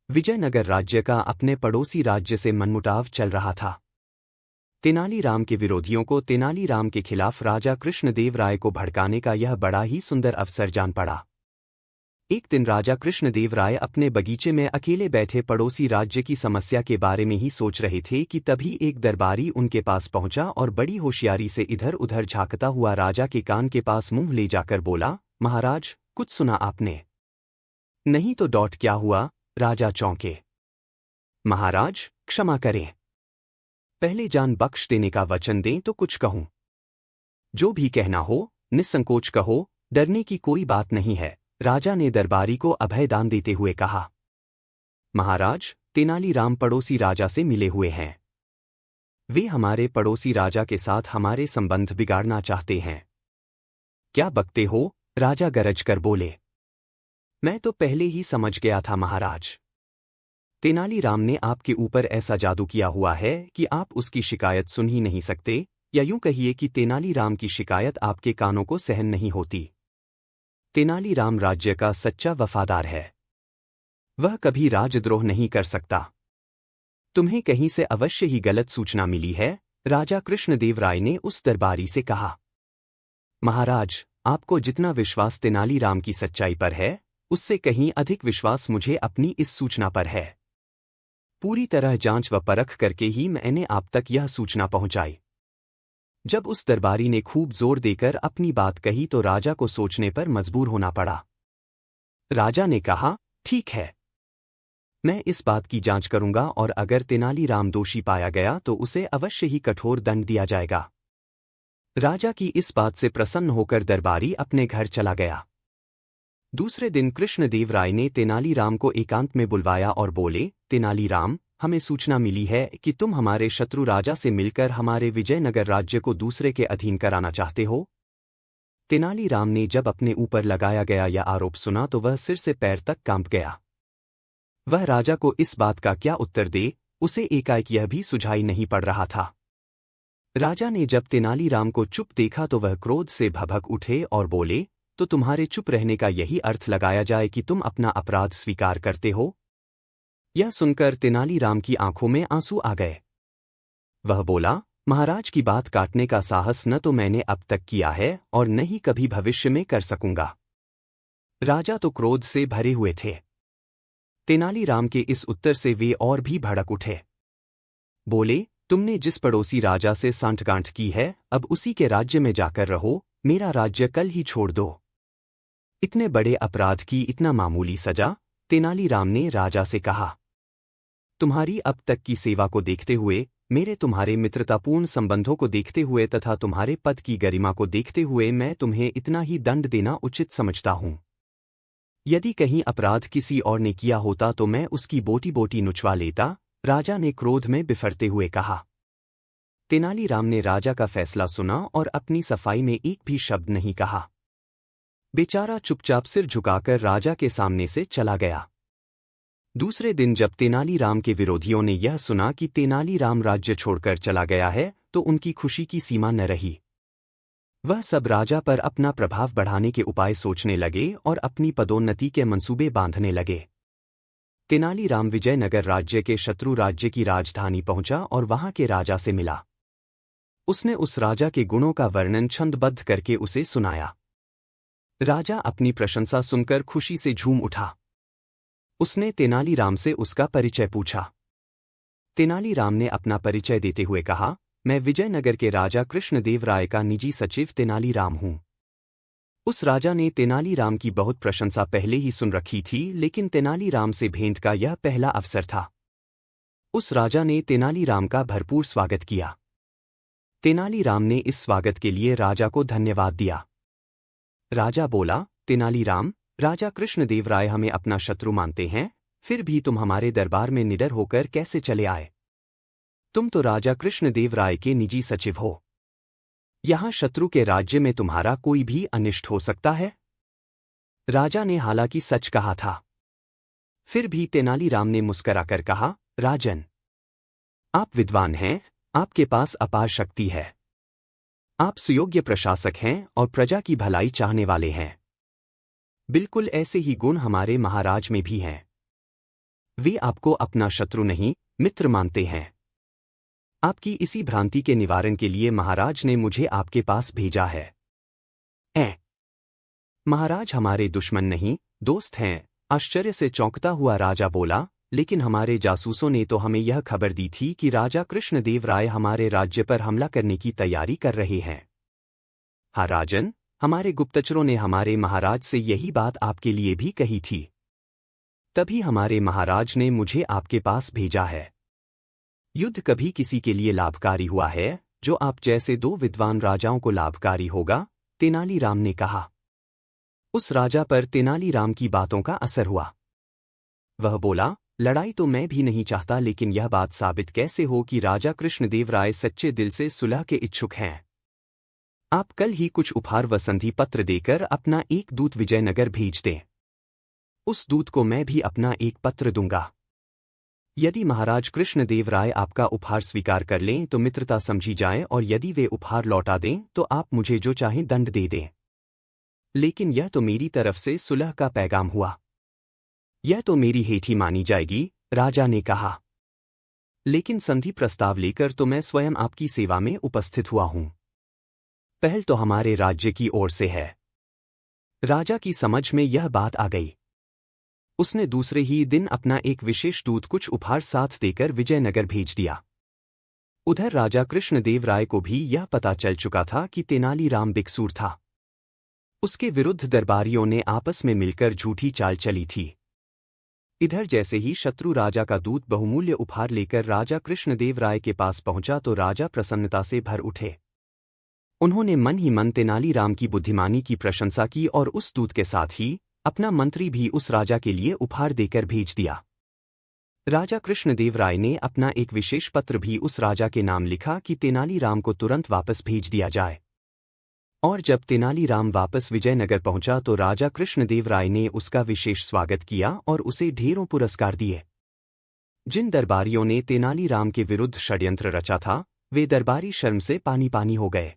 विजयनगर राज्य का अपने पड़ोसी राज्य से मनमुटाव चल रहा था। तेनालीराम के विरोधियों को तेनालीराम के खिलाफ राजा कृष्णदेव राय को भड़काने का यह बड़ा ही सुंदर अवसर जान पड़ा। एक दिन राजा कृष्णदेव राय अपने बगीचे में अकेले बैठे पड़ोसी राज्य की समस्या के बारे में ही सोच रहे थे कि तभी एक दरबारी उनके पास पहुंचा और बड़ी होशियारी से इधर उधर झांकता हुआ राजा के कान के पास मुंह ले जाकर बोला, महाराज, कुछ सुना आपने? नहीं तो डॉट क्या हुआ? राजा चौंके। महाराज, क्षमा करें, पहले जान बख्श देने का वचन दें तो कुछ कहूं। जो भी कहना हो निस्संकोच कहो, डरने की कोई बात नहीं है, राजा ने दरबारी को अभय दान देते हुए कहा। महाराज, तेनालीराम पड़ोसी राजा से मिले हुए हैं। वे हमारे पड़ोसी राजा के साथ हमारे संबंध बिगाड़ना चाहते हैं। क्या बकते हो? राजा गरज कर बोले। मैं तो पहले ही समझ गया था महाराज। तेनालीराम ने आपके ऊपर ऐसा जादू किया हुआ है कि आप उसकी शिकायत सुन ही नहीं सकते, या यूं कहिए कि तेनालीराम की शिकायत आपके कानों को सहन नहीं होती। तेनालीराम राज्य का सच्चा वफादार है। वह कभी राजद्रोह नहीं कर सकता। तुम्हें कहीं से अवश्य ही गलत सूचना मिली है, राजा कृष्णदेव राय ने उस दरबारी से कहा। महाराज, आपको जितना विश्वास तेनालीराम की सच्चाई पर है, उससे कहीं अधिक विश्वास मुझे अपनी इस सूचना पर है। पूरी तरह जांच व परख करके ही मैंने आप तक यह सूचना पहुंचाई। जब उस दरबारी ने खूब जोर देकर अपनी बात कही तो राजा को सोचने पर मजबूर होना पड़ा। राजा ने कहा, ठीक है, मैं इस बात की जांच करूंगा और अगर तेनालीराम दोषी पाया गया तो उसे अवश्य ही कठोर दंड दिया जाएगा। राजा की इस बात से प्रसन्न होकर दरबारी अपने घर चला गया। दूसरे दिन कृष्णदेव राय ने तेनालीराम को एकांत में बुलवाया और बोले, तेनालीराम, हमें सूचना मिली है कि तुम हमारे शत्रु राजा से मिलकर हमारे विजयनगर राज्य को दूसरे के अधीन कराना चाहते हो। तेनालीराम ने जब अपने ऊपर लगाया गया यह आरोप सुना तो वह सिर से पैर तक कांप गया। वह राजा को इस बात का क्या उत्तर दे, उसे एकाएक यह भी सुझाई नहीं पड़ रहा था। राजा ने जब तेनालीराम को चुप देखा तो वह क्रोध से भभक उठे और बोले, तो तुम्हारे चुप रहने का यही अर्थ लगाया जाए कि तुम अपना अपराध स्वीकार करते हो? यह सुनकर तेनालीराम की आंखों में आंसू आ गए। वह बोला, महाराज की बात काटने का साहस न तो मैंने अब तक किया है और न ही कभी भविष्य में कर सकूंगा। राजा तो क्रोध से भरे हुए थे। तेनालीराम के इस उत्तर से वे और भी भड़क उठे। बोले, तुमने जिस पड़ोसी राजा से सांठगांठ की है, अब उसी के राज्य में जाकर रहो, मेरा राज्य कल ही छोड़ दो। इतने बड़े अपराध की इतना मामूली सजा? तेनालीराम ने राजा से कहा। तुम्हारी अब तक की सेवा को देखते हुए, मेरे तुम्हारे मित्रतापूर्ण संबंधों को देखते हुए तथा तुम्हारे पद की गरिमा को देखते हुए मैं तुम्हें इतना ही दंड देना उचित समझता हूं। यदि कहीं अपराध किसी और ने किया होता तो मैं उसकी बोटी बोटी नुचवा लेता, राजा ने क्रोध में बिफरते हुए कहा। तेनालीराम ने राजा का फैसला सुना और अपनी सफाई में एक भी शब्द नहीं कहा। बेचारा चुपचाप सिर झुकाकर राजा के सामने से चला गया। दूसरे दिन जब तेनालीराम के विरोधियों ने यह सुना कि तेनालीराम राज्य छोड़कर चला गया है तो उनकी खुशी की सीमा न रही। वह सब राजा पर अपना प्रभाव बढ़ाने के उपाय सोचने लगे और अपनी पदोन्नति के मंसूबे बांधने लगे। तेनालीराम विजयनगर राज्य के शत्रु राज्य की राजधानी पहुंचा और वहां के राजा से मिला। उसने उस राजा के गुणों का वर्णन छंदबद्ध करके उसे सुनाया। राजा अपनी प्रशंसा सुनकर खुशी से झूम उठा। उसने तेनालीराम से उसका परिचय पूछा। तेनालीराम ने अपना परिचय देते हुए कहा, मैं विजयनगर के राजा कृष्णदेव राय का निजी सचिव तेनालीराम हूं। उस राजा ने तेनालीराम की बहुत प्रशंसा पहले ही सुन रखी थी, लेकिन तेनालीराम से भेंट का यह पहला अवसर था। उस राजा ने तेनालीराम का भरपूर स्वागत किया। तेनालीराम ने इस स्वागत के लिए राजा को धन्यवाद दिया। राजा बोला, तेनालीराम, राजा कृष्णदेव राय हमें अपना शत्रु मानते हैं, फिर भी तुम हमारे दरबार में निडर होकर कैसे चले आए? तुम तो राजा कृष्णदेव राय के निजी सचिव हो। यहां शत्रु के राज्य में तुम्हारा कोई भी अनिष्ट हो सकता है? राजा ने हालांकि सच कहा था। फिर भी तेनालीराम ने मुस्कराकर कहा, राजन, आप विद्वान हैं, आपके पास अपार शक्ति है। आप सुयोग्य प्रशासक हैं और प्रजा की भलाई चाहने वाले हैं। बिल्कुल ऐसे ही गुण हमारे महाराज में भी हैं। वे आपको अपना शत्रु नहीं, मित्र मानते हैं। आपकी इसी भ्रांति के निवारण के लिए महाराज ने मुझे आपके पास भेजा है। महाराज हमारे दुश्मन नहीं, दोस्त हैं। आश्चर्य से चौंकता हुआ राजा बोला, लेकिन हमारे जासूसों ने तो हमें यह खबर दी थी कि राजा कृष्णदेव राय हमारे राज्य पर हमला करने की तैयारी कर रहे हैं। हाँ राजन, हमारे गुप्तचरों ने हमारे महाराज से यही बात आपके लिए भी कही थी। तभी हमारे महाराज ने मुझे आपके पास भेजा है। युद्ध कभी किसी के लिए लाभकारी हुआ है जो आप जैसे दो विद्वान राजाओं को लाभकारी होगा, तेनालीराम ने कहा। उस राजा पर तेनालीराम की बातों का असर हुआ। वह बोला, लड़ाई तो मैं भी नहीं चाहता, लेकिन यह बात साबित कैसे हो कि राजा कृष्णदेव राय सच्चे दिल से सुलह के इच्छुक हैं। आप कल ही कुछ उपहार व संधि पत्र देकर अपना एक दूत विजयनगर भेज दें। उस दूत को मैं भी अपना एक पत्र दूंगा। यदि महाराज कृष्णदेव राय आपका उपहार स्वीकार कर लें तो मित्रता समझी जाए, और यदि वे उपहार लौटा दें तो आप मुझे जो चाहें दंड दे दें। लेकिन यह तो मेरी तरफ से सुलह का पैगाम हुआ। यह तो मेरी हेठी मानी जाएगी, राजा ने कहा। लेकिन संधि प्रस्ताव लेकर तो मैं स्वयं आपकी सेवा में उपस्थित हुआ हूं। पहल तो हमारे राज्य की ओर से है। राजा की समझ में यह बात आ गई। उसने दूसरे ही दिन अपना एक विशेष दूत कुछ उपहार साथ देकर विजयनगर भेज दिया। उधर राजा कृष्णदेव राय को भी यह पता चल चुका था कि तेनालीराम बेकसूर था। उसके विरुद्ध दरबारियों ने आपस में मिलकर झूठी चाल चली थी। इधर जैसे ही शत्रु राजा का दूत बहुमूल्य उपहार लेकर राजा कृष्णदेव राय के पास पहुंचा तो राजा प्रसन्नता से भर उठे। उन्होंने मन ही मन तेनालीराम की बुद्धिमानी की प्रशंसा की और उस दूत के साथ ही अपना मंत्री भी उस राजा के लिए उपहार देकर भेज दिया। राजा कृष्णदेव राय ने अपना एक विशेष पत्र भी उस राजा के नाम लिखा कि तेनालीराम को तुरंत वापस भेज दिया जाए। और जब तेनालीराम वापस विजयनगर पहुंचा तो राजा कृष्णदेव राय ने उसका विशेष स्वागत किया और उसे ढेरों पुरस्कार दिए। जिन दरबारियों ने तेनालीराम के विरुद्ध षड्यंत्र रचा था, वे दरबारी शर्म से पानी पानी हो गए।